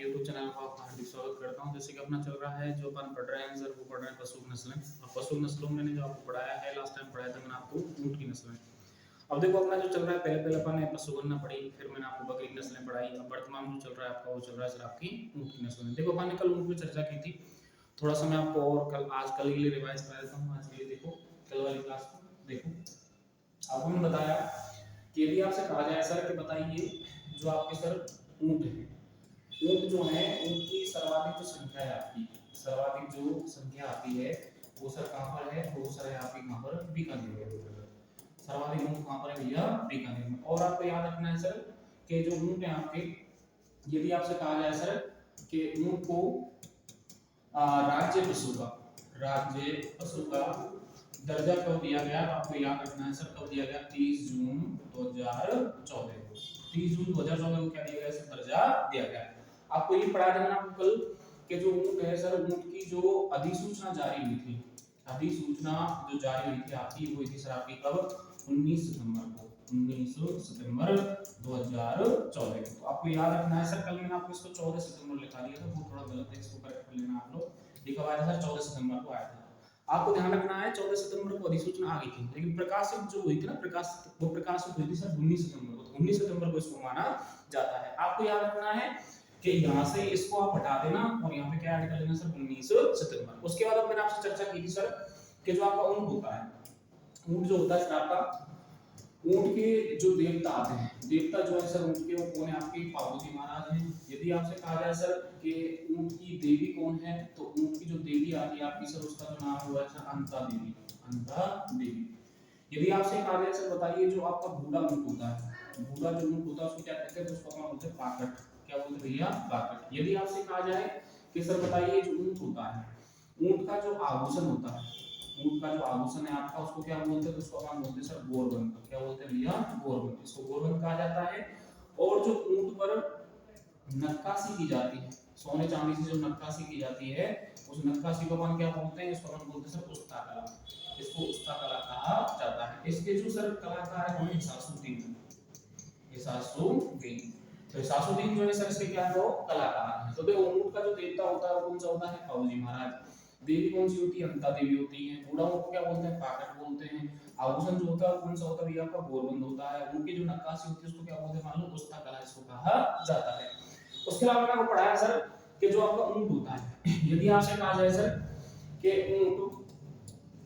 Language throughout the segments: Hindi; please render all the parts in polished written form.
यूट्यूब चैनल में आपका हार्दिक स्वागत करता हूं। जैसे कि अपना चल रहा है जो अपन पढ़ रहे हैं सर, वो पढ़ रहे हैं पशु नस्लें। और पशु नस्लों में मैंने जो आपको पढ़ाया है, लास्ट टाइम पढ़ाया था मैंने आपको ऊंट की नस्लें। अब देखो अपना जो चल रहा है, पहले पहले अपन ने पशु गणना पढ़ी, फिर मैंने आपको बकरी की नस्लें पढ़ाई। अब वर्तमान जो चल रहा है आपका, वो चल रहा है सर आपकी ऊंट की नस्लें। देखो अपन ने कल ऊंट की चर्चा की थी, थोड़ा सा मैं आपको और कल कल के लिए रिवाइज करा देता हूँ। आज के लिए देखो कल वाली क्लास को देखो। आपको मैंने बताया कि यदि आपसे कहा जाए सर कि बताइए जो आपके सर ऊंट है, ऊंट जो है उनकी सर्वाधिक जो संख्या है आपकी, सर्वाधिक जो संख्या आती है वो सर कहां पर है? वो सर है आपकी कहां पर? बीकानेर में। सर्वाधिक ऊंट कहां पर है भैया? बीकानेर में। और आपको याद रखना है सर कि जो ऊंट है आपके, यदि आपसे कहा जाए सर कि ऊंट को राज्य पशु का, राज्य पशु का दर्जा कब दिया गया, तो आपको याद रखना है सर कब दिया गया? 30 जून 2014 को। 30 जून 2014 को क्या दिया गया सर? दर्जा दिया गया। आपको ये पढ़ा देना आपको कल कि जो ऊंट है सर, ऊंट की जो अधिसूचना जारी हुई थी, अधिसूचना जो जारी हुई थी आपकी, वो थी सर आपकी कब? 19 सितंबर को, 19 सितंबर 2014 को। तो आपको याद रखना है सर, कल मैंने आपको इसको 14 सितंबर लिखा दिया था, वो थोड़ा गलत है, इसको करेक्ट कर लेना आप लोग। ये कब आया था सर? 14 सितंबर को आया था। आपको ध्यान रखना है 14 सितंबर को अधिसूचना आ गई थी, लेकिन प्रकाशित जो हुई थी ना, वो प्रकाशित हुई थी सर 19 सितंबर को। 19 सितंबर को इसको माना जाता है। आपको याद रखना है कि यहाँ से इसको आप हटा देना और यहाँ पे क्या ऐड कर लेना सर? 19 सितंबर। उसके बाद अब मैंने आपसे चर्चा की थी सर कि जो आपका ऊंट होता है, ऊंट जो होता है सर आपका, ऊंट के जो देवता आते हैं, देवता जो है सर ऊंट के, वो कौन है? आपके पार्वती महाराज हैं। यदि आपसे कहा जाए सर कि ऊंट की देवी कौन है, तो ऊंट की जो देवी आती है आपकी सर, उसका जो नाम हुआ है सर अंता देवी, अंता देवी। यदि आपसे कहा जाए सर बताइए जो आपका बूढ़ा ऊंट होता है, बूढ़ा जो ऊंट होता है उसको क्या कहते हैं? तो उसको अपन बोलते हैं पाकट। क्या बोलते हैं भैया? पाकट। यदि आपसे कहा जाए कि सर बताइए जो ऊंट होता है, ऊंट का जो आभूषण होता है, ऊंट का जो आभूषण है आपका, उसको क्या बोलते हैं? तो उसको अपन बोलते हैं सर गोरबंद। क्या बोलते हैं भैया? गोरबंद। इसको गोरबंद कहा जाता है। और जो ऊंट पर नक्काशी की जाती है, सोने चांदी से जो नक्काशी की जाती है, उस नक्काशी को अपन क्या बोलते हैं? इसको अपन बोलते हैं सर उस्ता कला। इसको उस्ता कला कहा जाता है। इसके जो सर कलाकार है वो हिसासुद्दीन, हिसासुद्दीन। तो हिसासुद्दीन जो है सर इसके क्या है? वो कलाकार है। तो देखो ऊंट का जो देवता होता है वो कौन सा होता है? पावजी महाराज। देवी कौन सी होती है? अंता देवी होती है। बूढ़ा ऊंट को क्या बोलते हैं? पाकट बोलते हैं। आभूषण जो होता है कौन सा होता है भैया? आपका गोरबंद होता है। उनकी जो नक्काशी होती है उसको क्या बोलते हैं? मान लो उस्ता कला इसको कहा जाता है। उसके अलावा मैंने आपको पढ़ाया सर कि जो आपका ऊंट होता है, यदि आपसे कहा जाए सर कि ऊंट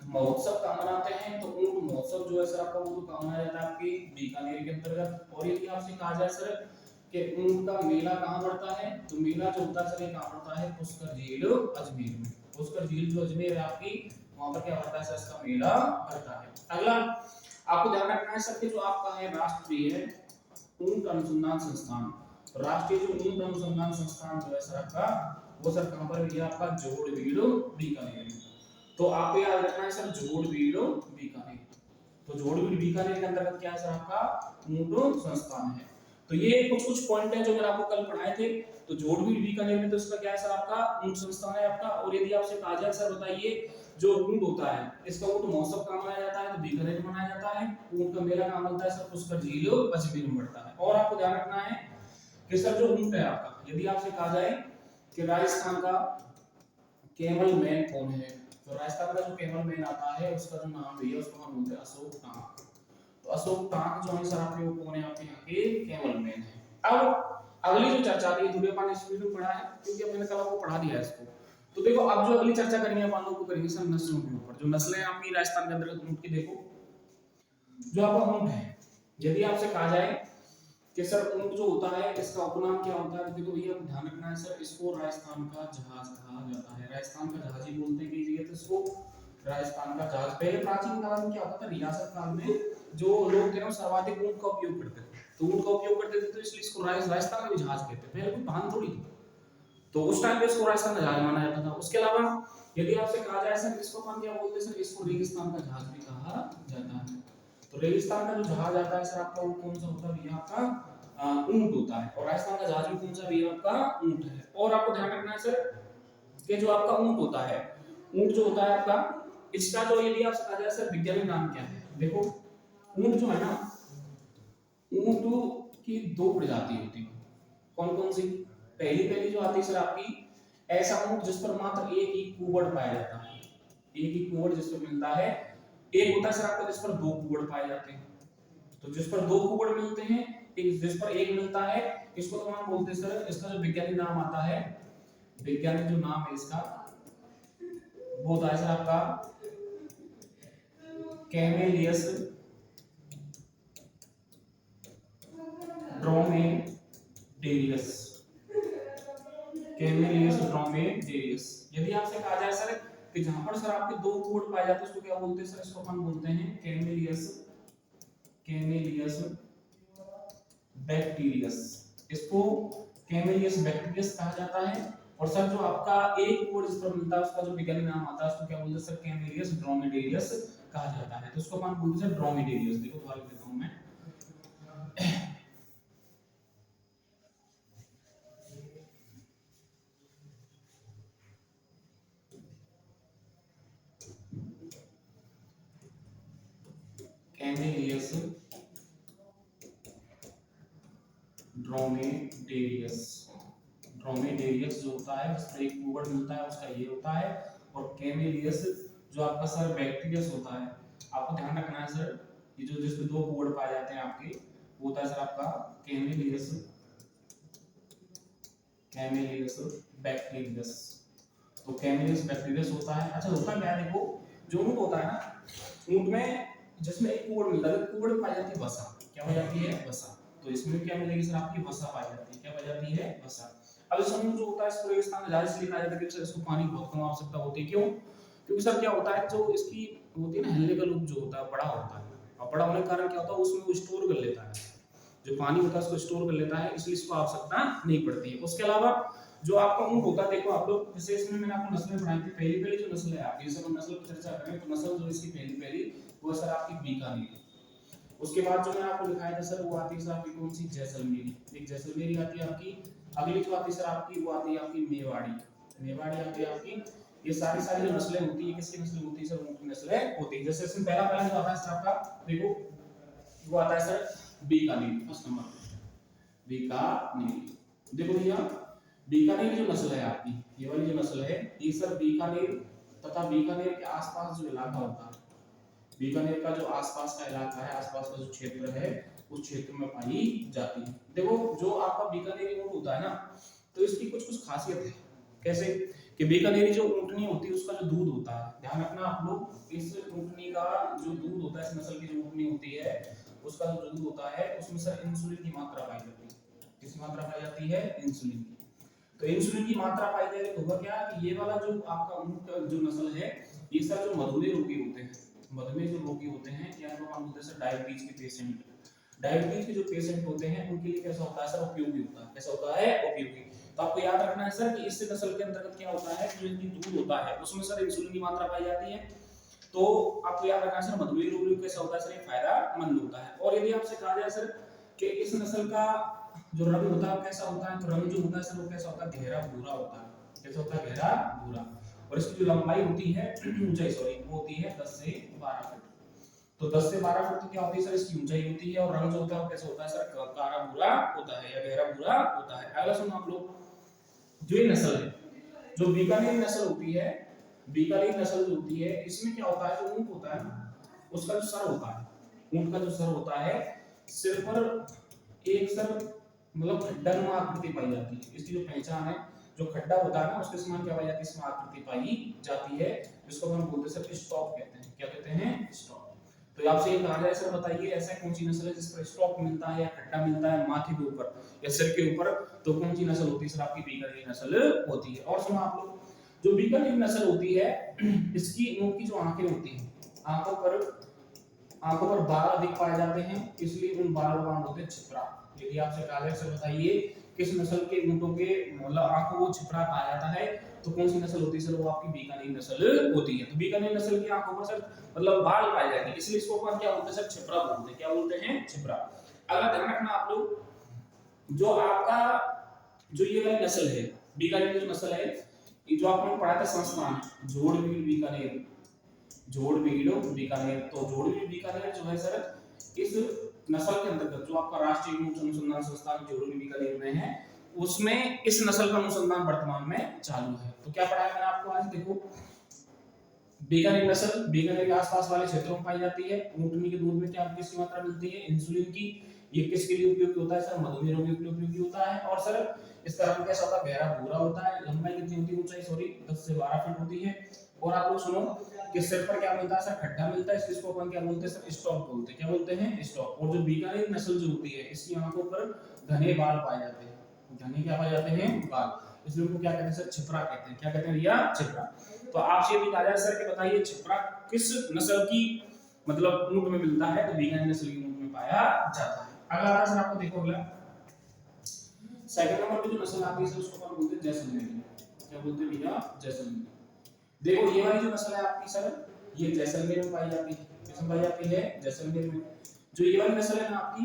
महोत्सव कहाँ मनाते हैं, तो ऊंट महोत्सव जो है सर आपका, वो तो कहाँ मनाया जाता है? आपकी बीकानेर के अंतर्गत। और यदि आपसे कहा जाए सर कि ऊंट का मेला कहाँ पड़ता है, तो मेला जो होता है सर ये कहाँ पड़ता है? पुष्कर झील अजमेर में। पुष्कर झील जो अजमेर है आपकी, वहां पर क्या पड़ता है सर? इसका मेला पड़ता है। अगला आपको ध्यान रखना है सर कि जो आपका है राष्ट्रीय ऊंट अनुसंधान संस्थान, राष्ट्रीय जो ऊंट अनुसंधान संस्थान जो है सर आपका, वो सर कहां पर है? आपका जोड़बीड़ बीकानेर में। तो आपको याद रखना है सर जोड़बीड़ बीकानेर। तो जोड़बीड़ बीकानेर के अंतर्गत क्या है सर? आपका ऊंट संस्थान है। तो ये कुछ पॉइंट है जो मैंने आपको कल पढ़ाए थे। तो जोड़बीड़ बीकानेर में तो इसका क्या है सर? आपका ऊंट संस्थान है आपका। और यदि आपसे कहा जाए सर बताइए जो ऊंट होता है, इसका ऊंट महोत्सव कहाँ मनाया जाता है? तो बीकानेर में मनाया जाता है। ऊंट का मेला कहाँ बनता है सर? पुष्कर झील अजमेर में पड़ता है। और आपको ध्यान रखना है कि सर जो ऊंट है आपका, यदि आपसे कहा जाए कि राजस्थान का कैमल मैन कौन है, तो राजस्थान का जो कैमल मैन आता है उसका जो नाम है उसको हम बोलते हैं अशोक टांक। तो अशोक टांक जो है सर आपके, वो कौन है? आपके यहाँ के कैमल मैन है। अब अगली जो चर्चा थी, थोड़ी अपन इस वीडियो में पढ़ा है क्योंकि अब मैंने कल आपको पढ़ा दिया है इसको। तो देखो अब जो अगली चर्चा करेंगे अपन लोग, करेंगे सर नस्लों के ऊपर। जो नस्लें आपकी राजस्थान के अंतर्गत ऊंट की, देखो जो आपका ऊंट है, यदि आपसे कहा जाए कि सर ऊंट जो होता है इसका उपनाम क्या होता है, देखो भैया ध्यान रखना है सर, इसको राजस्थान का जहाज कहा जाता है। राजस्थान का जहाज ही बोलते हैं कई जगह, तो इसको राजस्थान का जहाज। पहले प्राचीन काल में क्या होता था? रियासत काल में जो लोग थे ना सर्वाधिक ऊंट का उपयोग करते थे, तो ऊंट का उपयोग करते थे, तो इसलिए इसको राजस्थान का भी जहाज कहते हैं। पहले कोई वाहन थोड़ी थी, तो उस टाइम पे इसको राजस्थान का जहाज माना जाता था। उसके अलावा यदि आपसे कहा जाए सर इसको अपन क्या बोलते हैं सर? इसको रेगिस्तान का जहाज भी कहा जाता है। तो रेगिस्तान का जो जहाज आता है सर आपका, वो कौन सा होता है भैया? आपका ऊंट होता है। और राजस्थान का जहाज भी कौन सा भैया? आपका ऊंट है। और आपको ध्यान रखना है सर कि जो आपका ऊंट होता है, ऊंट जो होता है आपका, इसका जो यदि आपसे कहा जाए सर वैज्ञानिक नाम क्या है, देखो ऊंट जो है ना, ऊंट की दो प्रजाति होती है। कौन कौन सी? पहली पहली जो आती है सर आपकी ऐसा ऊंट जिस पर मात्र एक ही कुबड़ पाया जाता है, एक ही कुबड़ जिस पर मिलता है। एक होता है सर आपका जिस पर दो कुबड़ पाए जाते हैं, तो जिस पर दो कुबड़ मिलते हैं, एक जिस पर एक मिलता है, इसको तो हम बोलते हैं सर, इसका जो वैज्ञानिक नाम आता है, वैज्ञानिक जो नाम है इसका वो होता है सर आपका कैमेलियस ड्रोमेडेरियस, कैमेलियस ड्रोमेडेरियस। यदि आपसे कहा जाए सर कि जहां पर सर आपके दो कुबड़ पाए जाते हैं उसको क्या बोलते हैं सर, इसको अपन बोलते हैं कैमेलियस, कैमेलियस बैक्टीरियस, इसको कैमेलियस बैक्टीरियस कहा जाता है। और सर जो आपका एक कुबड़ जिस पर मिलता है उसका जो वैज्ञानिक नाम आता है उसको क्या बोलते हैं सर, कैमेलियस ड्रोमेडेरियस कहा जाता है। तो उसको अपन बोलते हैं ड्रोमेडेरियस। देखो दोबारा लिख देता हूं मैं, कैमेलियस ड्रोमेडेरियस। ड्रोमेडेरियस जो होता है जिसमें एक कुबड़ मिलता है उसका ये होता है, और कैमेलियस जो आपका सर बैक्टीरियस होता है। आपको ध्यान रखना है सर, ये जो जिसमें दो कुबड़ पाए जाते हैं आपके, वो होता है सर आपका कैमेलियस, कैमेलियस बैक्टीरियस। तो कैमेलियस बैक्टीरियस होता है। अच्छा होता क्या है, देखो जो ऊंट होता है ना, ऊंट में जिसमें एक कुबड़ मिलता है, कुबड़ में पाई जाती है वसा, क्या हो जाती है वसा। तो इसमें क्या मिलेगी सर, आपकी वसा पाई जाती है, क्या पाई जाती है वसा। अब इस समूह जो होता है इसको रेगिस्तान में जाहिर इसलिए कहा जाता है कि सर इसको पानी बहुत कम आवश्यकता होती है। क्यों? क्योंकि सर क्या होता है, जो इसकी होती है ना हिलने का लूप जो होता है बड़ा होता है, और बड़ा होने के कारण क्या होता है उसमें वो स्टोर कर लेता है, जो पानी होता है उसको स्टोर कर लेता है, इसलिए इसको आवश्यकता नहीं पड़ती है। उसके अलावा जो आपका ऊंट होता है, देखो आप लोग जैसे इसमें मैंने आपको नस्लें पढ़ाई थी, पहली पहली जो नस्ल है आपकी, जैसे हम नस्ल की चर्चा करें तो नस्ल जो इसकी पहली पहली वो सर आपकी बीकानेर। उसके बाद जो मैंने आपको दिखाया था सर वो आती है सर आपकी कौन सी, जैसलमेरी, एक जैसलमेरी आती है आपकी। अगली जो आती है सर आपकी वो आती है आपकी मेवाड़ी, मेवाड़ी आती है आपकी। ये सारी सारी जो नस्लें होती है किसकी नस्लें होती है सर, ऊंट की नस्लें होती है। जैसे इसमें पहला पहला जो आता है सर आपका, देखो वो आता है sir Bikaner, first number Bikaner. देखो भैया बीकानेर जो नस्ल है आपकी, ये वाली जो नस्ल है ये सर बीकानेर तथा बीकानेर के आसपास जो इलाका होता है, बीकानेर का जो आसपास का इलाका है, आसपास का जो क्षेत्र है उस क्षेत्र में पाई जाती है। देखो जो आपका बीकानेरी ऊंट होता है ना, तो इसकी कुछ कुछ खासियत है। कैसे कि बीकानेरी जो ऊंटनी होती है उसका जो दूध होता है, ध्यान रखना आप लोग, इस ऊंटनी का जो दूध होता है, इस नस्ल की जो ऊंटनी होती है उसका जो दूध होता है उसमें सर इंसुलिन की मात्रा पाई जाती है। किसकी मात्रा पाई जाती है? इंसुलिन की। तो इंसुलिन की मात्रा पाई जाएगी तो होगा क्या कि ये वाला जो आपका ऊंट का जो नस्ल है ये सर जो मधुमेह रोगी होते हैं, मधुमेह जो रोगी होते हैं या जो हम बोलते हैं सर डायबिटीज के पेशेंट, डायबिटीज के जो पेशेंट होते हैं उनके लिए कैसा होता है सर, उपयोगी होता है। कैसा होता है? उपयोगी। तो आपको याद रखना है सर कि इस नस्ल के अंतर्गत क्या होता है, जो इनकी दूध होता है उसमें सर इंसुलिन की मात्रा पाई जाती है। तो आपको याद रखना है सर मधुमेह रोगी को कैसा होता है सर, ये फायदेमंद होता है। और यदि आपसे कहा जाए सर कि इस नस्ल का जो रंग होता है कैसा होता है, तो रंग जो होता है सर वो कैसा होता है, गहरा भूरा होता है। कैसा होता है? गहरा भूरा। और इसकी जो लंबाई होती है ऊंचाई सॉरी वो होती है 10 से 12 फुट। तो 10 से 12 फुट क्या होती है सर, इसकी ऊंचाई होती है। और रंग जो होता है वो कैसा होता है सर, काला भूरा होता है या गहरा भूरा होता है। अगला सुनो आप लोग, जो ये नस्ल है, जो बीकानेर नस्ल होती है, बीकानेर नस्ल जो होती है इसमें क्या होता है, जो ऊंट होता है ना उसका जो सर होता है, ऊंट का जो सर होता है सिर पर एक सर मतलब खड्डानुमा आकृति पाई जाती है। इसकी जो पहचान है, जो खड्डा होता है ना उसके समान क्या पाई जाती है, इसमें आकृति पाई जाती है, जिसको हम बोलते हैं सर स्टॉक कहते हैं। क्या कहते हैं? स्टॉक। तो आपसे ये कहा जाए सर बताइए ऐसा कौन सी नस्ल है जिस पर स्टॉक मिलता है या खड्डा मिलता है माथे के ऊपर या सिर के ऊपर, तो कौन सी नस्ल होती है सर, आपकी बीकानेर नस्ल होती है। और सुनो आप लोग, जो बीकानेर नस्ल होती है इसकी ऊंट की जो आंखें होती हैं, आंखों पर बाल अधिक पाए जाते हैं, इसलिए उन बालों का नाम होते हैं छिपरा। यदि आपसे कहा जाए सर बताइए किस नस्ल के ऊंटों के मतलब आंखों को छिपरा पाया जाता है, तो कौन सी नस्ल होती है सर, वो आपकी बीकानेर नस्ल होती है। तो बीकानेर नस्ल की आंखों पर सर मतलब बाल पाए जाते हैं, इसलिए इसको अपन क्या बोलते हैं सर, छिपरा बोलते हैं। क्या बोलते हैं? छिपरा। अगला ध्यान रखना आप लोग, जो आपका जो ये वाली नस्ल है बीकानेर की जो नस्ल है, ये जो आपने पढ़ा था संस्थान जोड़बीड़ बीकानेर, जोड़बीड़ बीकानेर, तो जोड़बीड़ बीकानेर जो है सर इस नस्ल के अंतर्गत जो आपका राष्ट्रीय ऊंट अनुसंधान संस्थान जोड़बीड़ बीकानेर में है, उसमें इस नस्ल का अनुसंधान वर्तमान में चालू है। तो क्या पढ़ाया मैंने आपको आज, देखो बीकानेर नस्ल बीकानेर के आसपास वाले क्षेत्रों में पाई जाती है। ऊँटनी के दूध में क्या किसकी मात्रा मिलती है, इंसुलिन की। ये किसके लिए उपयोगी होता है सर, मधुमेह रोगियों के लिए उपयोगी होता है। और सर इसका रंग कैसा होता है, गहरा भूरा होता है। लंबाई कितनी होती है, ऊंचाई सॉरी 10 से 12 फीट होती है। और आप लोग सुनो कि सिर पर क्या मिलता है सर, खड्डा मिलता है। इसको अपन क्या बोलते हैं सर, स्टॉक बोलते हैं। क्या बोलते हैं, स्टॉक। और जो बीकानेर नस्ल जो होती है इसकी आंखों पर घने बाल पाए जाते हैं। घने क्या पाए जाते हैं, बाल। इसलिए उनको क्या कहते हैं सर, छिपरा कहते हैं। क्या कहते हैं भैया, छिपरा। तो आपसे ये भी कहा जाए सर कि बताइए छिपरा किस नस्ल की मतलब ऊंट में मिलता है, तो बीकानेर नस्ल की ऊंट में पाया जाता है। अगला आता है सर, आपको देखो अगला सेकंड नंबर पे जो नस्ल आती है उसको अपन बोलते हैं जैसलमेरी। क्या बोलते हैं भैया, जैसलमेरी। देखो ये वाली जो नस्ल है आपकी सर, ये जैसलमेर में पाई जाती है। किसमें पाई जाती है, जैसलमेर में। जो ये वाली नस्ल है ना आपकी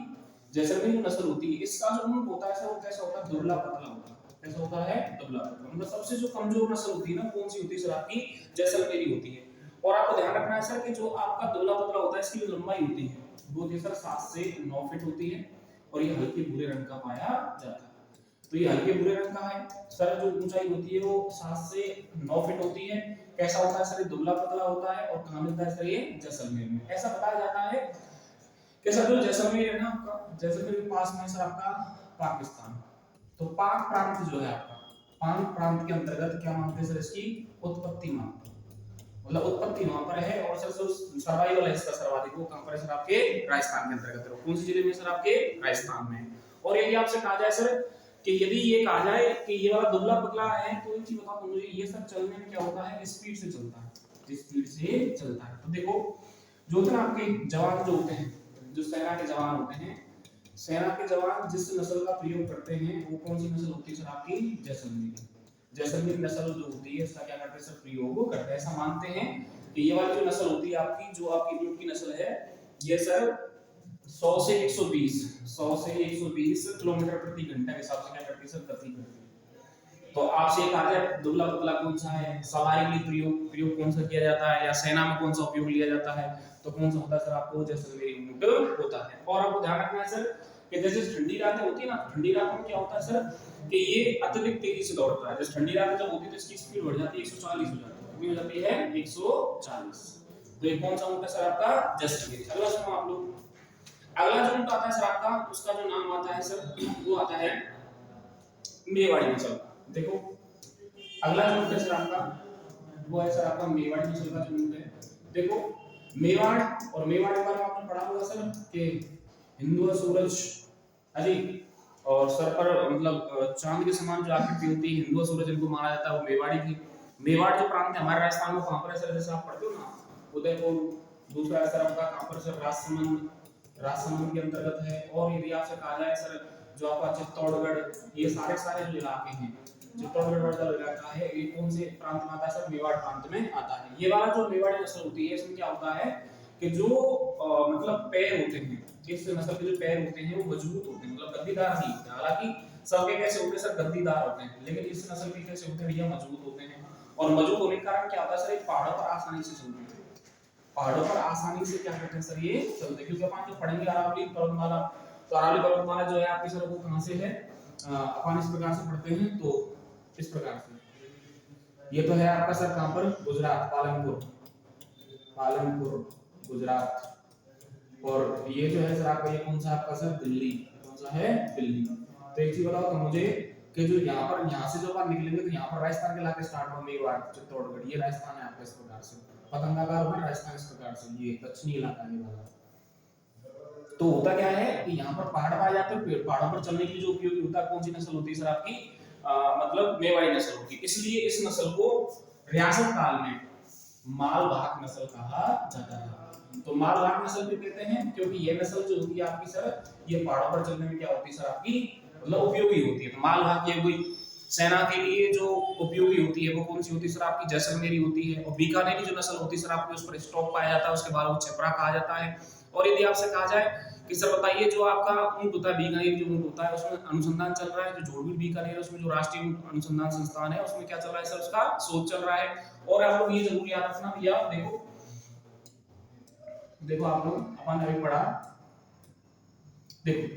जैसलमेर नस्ल होती है, इसका जो ऊंट होता है सर वो कैसा होता है, दुबला पतला होता है। कैसा होता है, दुबला पतला। मतलब सबसे जो कमजोर नस्ल होती है ना, कौन सी होती है सर, आपकी जैसलमेरी होती है। और आपको ध्यान रखना है सर कि जो आपका दुबला पतला होता है इसकी जो लंबाई होती है वो होती है सर 7 से 9 फीट होती है। और ये हल्के भूरे रंग का पाया जाता है। तो ये हल्के भूरे रंग का है सर। जो ऊंचाई होती है वो 7 से 9 फीट होती है। कैसा होता है सर, ये दुबला पतला होता है। और कहां मिलता है सर, ये जैसलमेर में। ऐसा बताया जाता है कि सर जो जैसलमेर है ना आपका, जैसलमेर के पास में सर आपका पाकिस्तान। तो पाक प्रांत जो है आपका, पाक प्रांत के अंतर्गत क्या मानते हैं सर, इसकी उत्पत्ति मानते हैं। मतलब उत्पत्ति वहां पर है। और सर सर्वाइवल है इसका सर्वाधिक, वो कहां पर है सर, आपके राजस्थान के अंतर्गत है। कौन से जिले में सर, आपके राजस्थान में। और यदि आपसे कहा जाए सर कि यदि ये कहा जाए कि ये वाला दुबला पतला है, तो एक चीज बताओ तो मुझे, ये सर चलने में क्या होता है, स्पीड से चलता है। स्पीड से चलता है। तो देखो जो होते हैं ना आपके जवान जो होते हैं, जो सेना के जवान होते हैं, सेना के जवान जिस नस्ल का प्रयोग करते हैं वो कौन सी नस्ल होती है सर, आपकी जैसलमेरी। जैसलमेर नस्ल जो होती है इसका क्या करते हैं सर, प्रयोग करते हैं। ऐसा मानते हैं कि ये वाली जो नस्ल होती है आपकी, जो आपकी ऊंट की नस्ल है, ये सर 100 से 120 किलोमीटर प्रति घंटा के हिसाब से क्या करती है सर, गति करती है। तो आपसे कहा जाए दुबला पतला कौन सा है, सवारी के लिए प्रयोग कौन सा किया जाता है, या सेना में कौन सा उपयोग लिया जाता है, तो कौन सा होता है सर, आपको जैसलमेरी ऊंट होता है। और आपको ध्यान रखना है सर कि जैसे ठंडी रातें होती है ना, ठंडी रातों में क्या होता है सर कि ये अत्यधिक तेजी से दौड़ता है। जैसे ठंडी रातें जब होती है तो इसकी स्पीड बढ़ जाती है, 140 हो जाती है। कितनी हो जाती है, 140। तो ये कौन सा ऊंट है सर, आपका जैसलमेरी। अगला सुनो आप लोग, अगला जो ऊंट आता है सर आपका, उसका जो नाम आता है सर वो आता है मेवाड़ी नस्ल। देखो अगला जो ऊंट है सर आपका, वो है सर आपका मेवाड़ी नस्ल का जो ऊंट है। देखो मेवाड़, और मेवाड़ के बारे में आपने पढ़ा होगा सर कि हिंदू सूरज अजी, और सर पर मतलब चांद के समान जो आकृति होती है, हिंदू सूरज इनको माना जाता है, वो मेवाड़ी की। मेवाड़ जो प्रांत है हमारे राजस्थान में, कहां पर है सर, जैसे आप पढ़ते हो ना उदयपुर। दूसरा है सर आपका कहां पर सर, राजसमंद, राजसमंद के अंतर्गत है। और यदि आपसे कहा जाए सर जो आपका चित्तौड़गढ़, ये सारे सारे जो इलाके हैं, चित्तौड़गढ़ वाला इलाका है, ये कौन से प्रांत में आता है सर, मेवाड़ प्रांत में आता है। ये वाला जो मेवाड़ी नस्ल होती है इसमें क्या होता है कि जो मतलब पैर होते हैं, इस नस्ल के जो पैर होते हैं वो मजबूत होते हैं, मतलब गद्दीदार नहीं होते। हालांकि सबके कैसे होते हैं सर, गद्दीदार होते हैं, लेकिन इस नस्ल के कैसे होते हैं भैया, मजबूत होते हैं। और मजबूत होने के कारण क्या होता है सर, ये पहाड़ों पर आसानी से चलते हैं। पहाड़ों पर आसानी से क्या करते हैं सर, ये चलते हैं। क्योंकि अपन जो पढ़ेंगे अरावली पर्वतमाला, तो अरावली पर्वतमाला जो है आपकी सर वो कहां से है, अपन इस प्रकार से पढ़ते हैं, तो इस प्रकार से। ये तो है आपका सर कहां पर, गुजरात, पालनपुर गुजरात। और ये जो है सर आपका, ये कौन सा आपका सर, दिल्ली। कौन सा है, दिल्ली। तो एक चीज बताओ तो मुझे कि जो यहाँ पर, यहाँ से जब आप निकलेंगे तो यहाँ पर राजस्थान के इलाके स्टार्ट होंगे, मेवाड़, चित्तौड़गढ़, ये राजस्थान है आपका इस प्रकार से। पतंगाकार होगा राजस्थान इस प्रकार से, ये दक्षिणी इलाका ये वाला। तो होता क्या है कि यहाँ पर पहाड़ पाए जाते हैं, पहाड़ों पर चलने के लिए जो उपयोगी होता है, कौन सी नस्ल होती है सर, आपकी मतलब मेवाड़ी नस्ल होती है। इसलिए इस नस्ल को रियासत काल में मालवाहक नस्ल कहा जाता है। तो मालवाहक नस्ल क्यों कहते हैं, क्योंकि ये नस्ल जो होती है आपकी सर, ये पहाड़ों पर चलने में क्या होती है सर, आपकी मतलब उपयोगी होती है। तो मालवाहक ये कोई सेना के लिए जो उपयोगी होती है वो कौन सी होती है सर, आपकी जैसलमेरी होती है। और बीकानेरी जो नस्ल होती है सर आपकी, उस पर स्टॉक पाया जाता है, उसके बाद वो छिपरा कहा जाता है। और यदि आपसे कहा जाए कि सर बताइए जो आपका ऊंट होता है, बीकानेर जो ऊंट होता है, उसमें अनुसंधान चल रहा है, जो जोड़वीर बीकानेर है उसमें जो राष्ट्रीय अनुसंधान संस्थान है उसमें क्या चल रहा है सर, उसका शोध चल रहा है। और आप लोग ये जरूर याद रखना भैया, देखो देखो आप लोग अपन ने अभी पढ़ा, देखो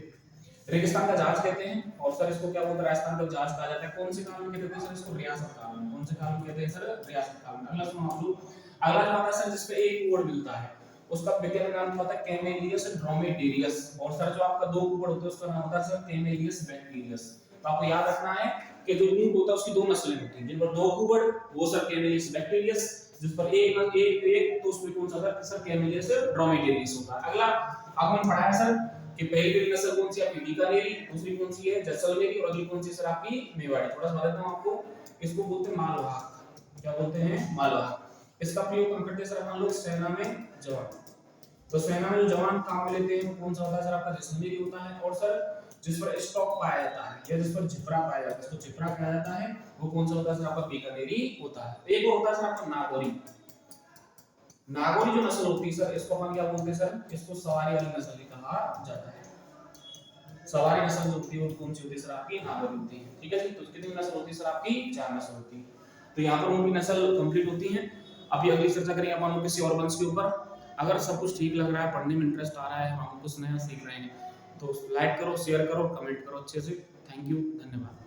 रेगिस्तान का जहाज कहते हैं। और सर इसको क्या बोलते हैं, राजस्थान का जहाज कहा जाता है। कौन से कानून कहते हैं सर इसको, रियासत कानून। कौन से कानून कहते हैं सर, रियासत कानून। अगला सुनो आप लोग, अगला जो आता है सर जिसपे एक वर्ड मिलता है उसका वैज्ञानिक नाम होता है कैमेलियस ड्रोमेडेरियस। और सर जो आपका दो कुबड़ होते हैं उसका नाम होता है सर कैमेलियस बैक्टीरियस। तो आपको याद रखना है कि जो ऊंट होता है उसकी दो नस्लें होती हैं, जिन पर दो कुबड़ वो सर कैमेलियस बैक्टीरियस, जिस पर एक तो उसमें कौन सा होता है सर कैमेलियस ड्रोमेडेरियस होता है। अगला अब हम पढ़ा है सर कि पहली नस्ल कौन सी आपकी बीकानेरी, दूसरी कौन सी है जैसलमेरी, और अगली कौन सी सर आपकी मेवाड़ी। थोड़ा सा बता देता हूं आपको, इसको बोलते हैं मालवाहक। क्या बोलते हैं, मालवाहक। इसका प्रयोग कौन करते हैं सर, हम लोग सेना में जवान। तो सेना में जो जवान काम में लेते हैं कौन सा होता है सर आपका जैसलमेरी होता है। और सर जिस पर स्टॉक पाया जाता है या जिस पर जिपरा पाया जाता है, इसको जिपरा कहा जाता है, वो कौन सा होता है सर आपका बीकानेरी होता है। एक और होता है सर आपका नागौरी। नागौरी जो नस्ल होती है सर इसको अपन क्या बोलते हैं सर, इसको सवारी वाली नस्ल भी कहा जाता है। सवारी नस्ल जो होती है वो कौन सी होती है सर आपकी, नागौरी होती है। ठीक है जी, तो कितनी नस्ल होती है सर आपकी, 4 नस्ल होती है। तो यहाँ पर उनकी नस्ल कंप्लीट होती है। अभी अगली चर्चा करेंगे अपन लोग किसी और वंश के ऊपर। अगर सब कुछ ठीक लग रहा है, पढ़ने में इंटरेस्ट आ रहा है, हम कुछ नया सीख रहे हैं, तो लाइक करो, शेयर करो, कमेंट करो अच्छे से। थैंक यू, धन्यवाद।